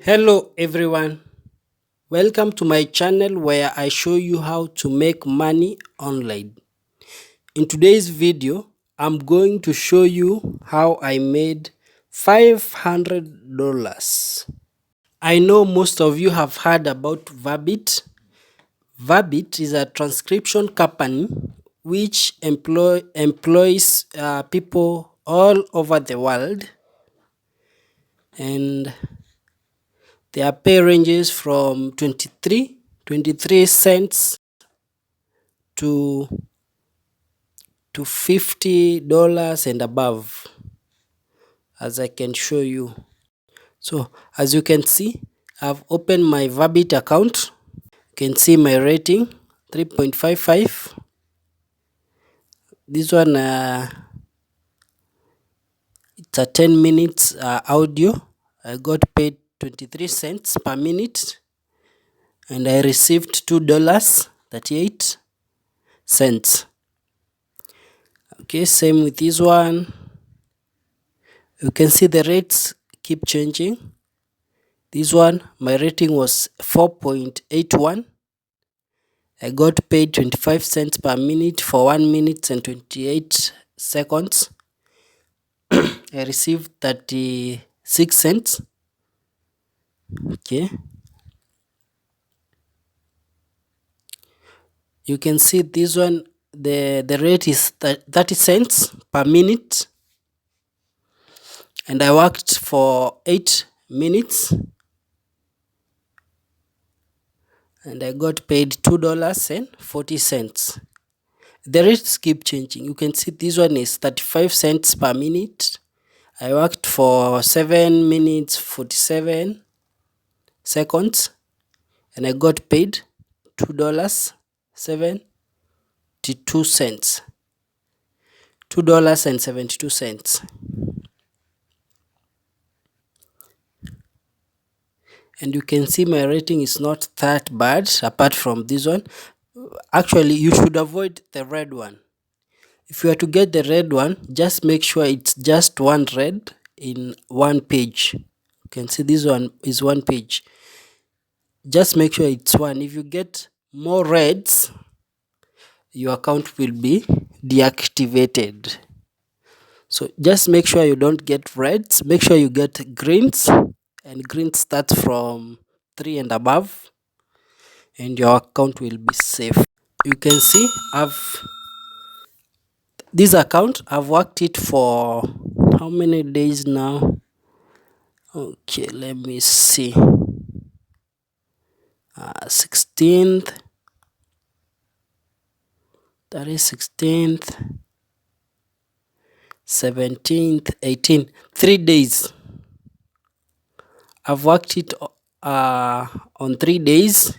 Hello everyone, welcome to my channel where I show you how to make money online. In today's video, I'm going to show you how I made $500. I know most of you have heard about Verbit. Verbit is a transcription company which employs people all over the world, and their pay ranges from 23 cents to $50 and above, as I can show you. So as you can see, I've opened my Verbit account. You can see my rating 3.55. This one it's a 10 minutes audio. I got paid 23 cents per minute and I received $2.38. Okay, same with this one. You can see the rates keep changing. This one, my rating was 4.81. I got paid 25 cents per minute for 1 minute and 28 seconds. I received 36 cents. Okay. You can see this one, the rate is 30 cents per minute. And I worked for 8 minutes. And I got paid $2.40. The rates keep changing. You can see this one is 35 cents per minute. I worked for 7 minutes 47 seconds and I got paid $2.72. $2.72. And you can see my rating is not that bad apart from this one. Actually, you should avoid the red one. If you are to get the red one, just make sure it's just one red in one page. You can see this one is one page. Just make sure it's one. If you get more reds, your account will be deactivated. So just make sure you don't get reds. Make sure you get greens, and green starts from 3 and above, and your account will be safe. You can see this account, I've worked it for how many days now? Okay, let me see. 16th, that is 16th, 17th, 18th, 3 days. I've worked it on 3 days,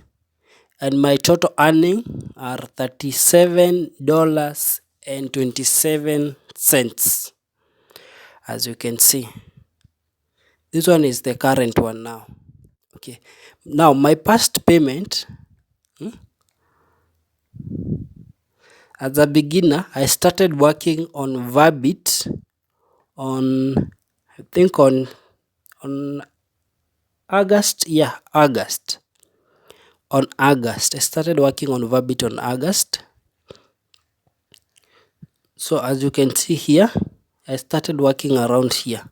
and my total earning are $37.27. As you can see, this one is the current one now. Okay, now my past payment, as a beginner, I started working on Verbit on, I think on August. Yeah, August. On August. I started working on Verbit on August. So as you can see here, I started working around here.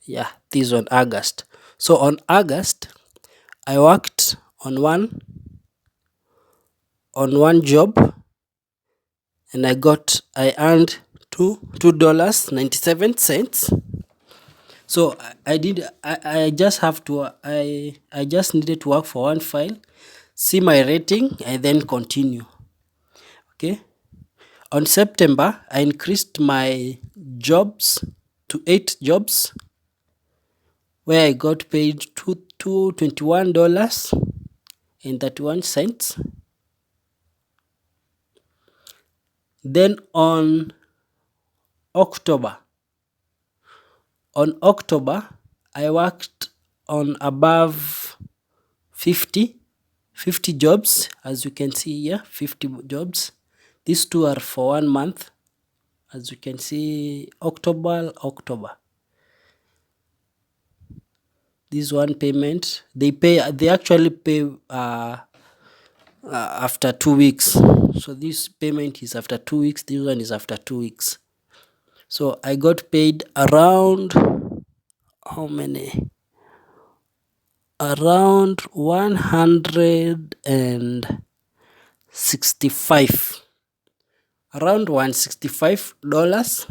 Yeah, this on August. So on August, I worked on one job, and I earned $2.97. So I just needed to work for one file, see my rating, and then continue. Okay. On September, I increased my jobs to 8 jobs, where I got paid $21.31. Then on October, I worked on above 50 jobs. As you can see here, 50 jobs. These two are for 1 month. As you can see, October. This one payment, they actually pay after 2 weeks. So this payment is after 2 weeks, this one is after 2 weeks. So I got paid around how many? Around 165. Around $165.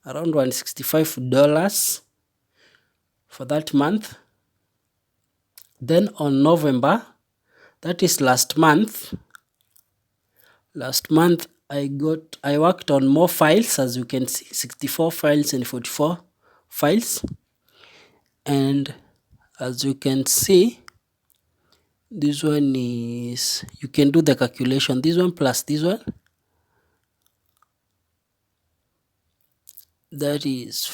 Around $165 for that month. Then on November, that is last month, I worked on more files, as you can see, 64 files and 44 files. And as you can see, this one is, you can do the calculation, this one plus this one, that is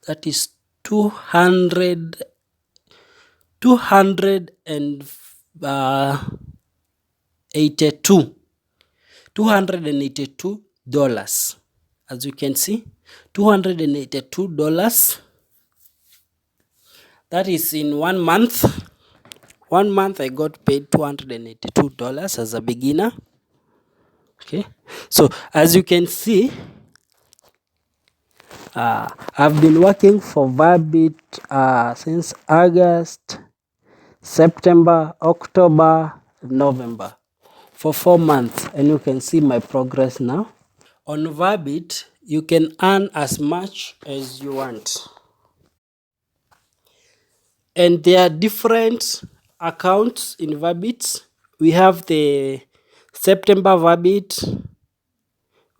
that is 282 $282. As you can see, $282. That is in 1 month. 1 month I got paid $282 as a beginner. Okay, so as you can see, I've been working for verbit since August, September, October, November, for 4 months, and you can see my progress now. On verbit, you can earn as much as you want. And there are different accounts in verbit. We have the September verbit,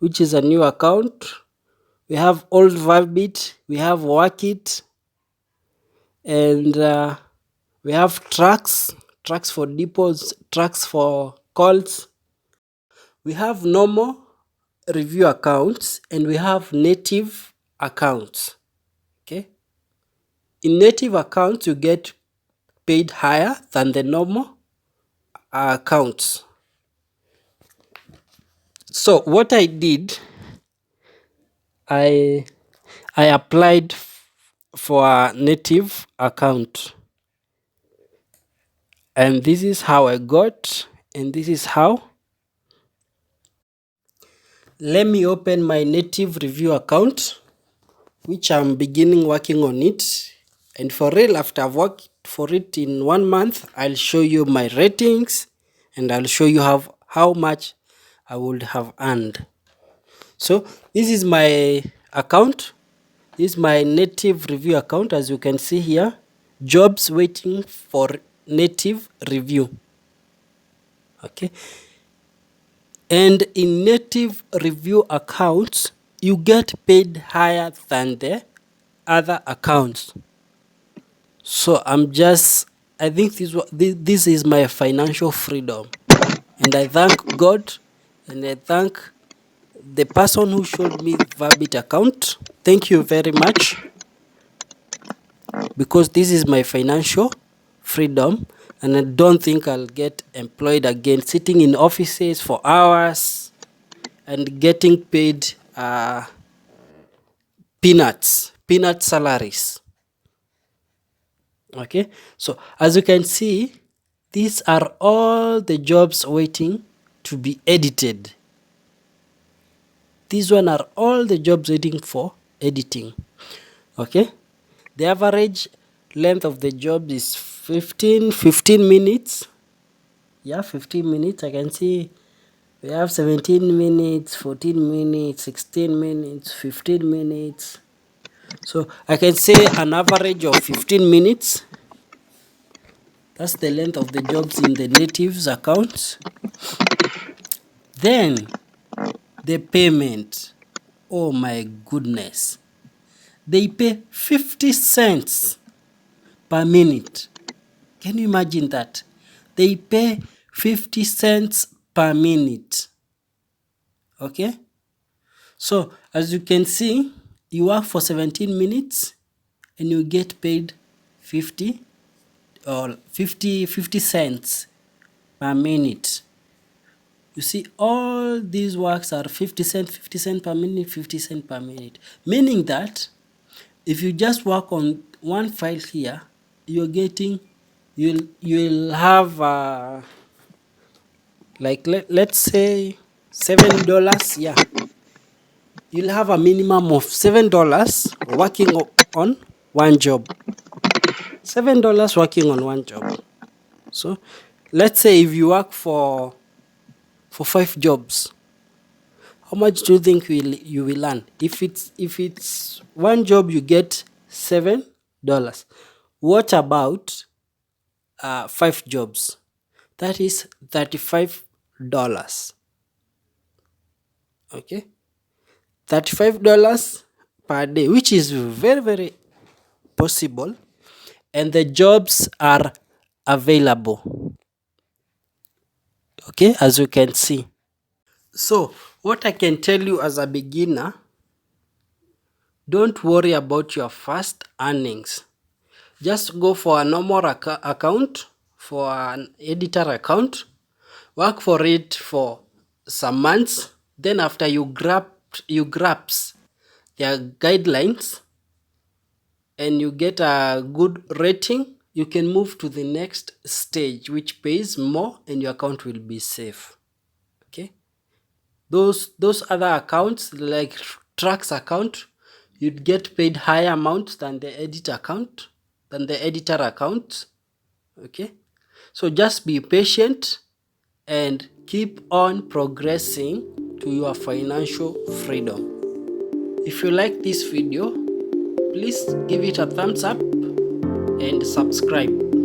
which is a new account. We have old verbit, we have workit, and we have tracks for depots, tracks for calls. We have normal review accounts, and we have native accounts. Okay, in native accounts you get paid higher than the normal accounts. So what I did, I applied for a native account, and this is how I got, and this is how. Let me open my native review account, which I'm beginning working on it. And for real, after I've worked for it in 1 month, I'll show you my ratings, and I'll show you how much I would have earned. So this is my account. This is my native review account. As you can see here, jobs waiting for native review. Okay, and in native review accounts you get paid higher than the other accounts. So I think this is my financial freedom, and I thank God, and I thank the person who showed me verbit account. Thank you very much, because this is my financial freedom, and I don't think I'll get employed again, sitting in offices for hours and getting paid peanut salaries. Okay, so as you can see, these are all the jobs waiting to be edited. These one are all the jobs waiting for editing. Okay, the average length of the job is 15 minutes. Yeah, 15 minutes. I can see we have 17 minutes, 14 minutes, 16 minutes, 15 minutes. So I can say an average of 15 minutes. That's the length of the jobs in the natives accounts. Then the payment. Oh my goodness. They pay 50 cents per minute. Can you imagine that? They pay 50 cents per minute. Okay? So as you can see, you work for 17 minutes and you get paid 50 cents per minute. You see, all these works are 50 cent, 50 cent per minute, 50 cent per minute. Meaning that if you just work on one file here, you're getting, you'll have like let's say $7. Yeah, you'll have a minimum of $7 working on one job. $7 working on one job. So let's say if you work for 5 jobs, how much do you think you will earn? If it's one job, you get $7. What about 5 jobs? That is $35. Okay, $35 per day, which is very, very possible, and the jobs are available. Okay, as you can see. So what I can tell you as a beginner, don't worry about your first earnings. Just go for a normal account, for an editor account, work for it for some months. Then after you grasp their guidelines and you get a good rating, you can move to the next stage, which pays more, and your account will be safe. Okay, those other accounts like Tracks account, you'd get paid higher amounts than the editor account. Okay, so just be patient and keep on progressing to your financial freedom. If you like this video, please give it a thumbs up and subscribe.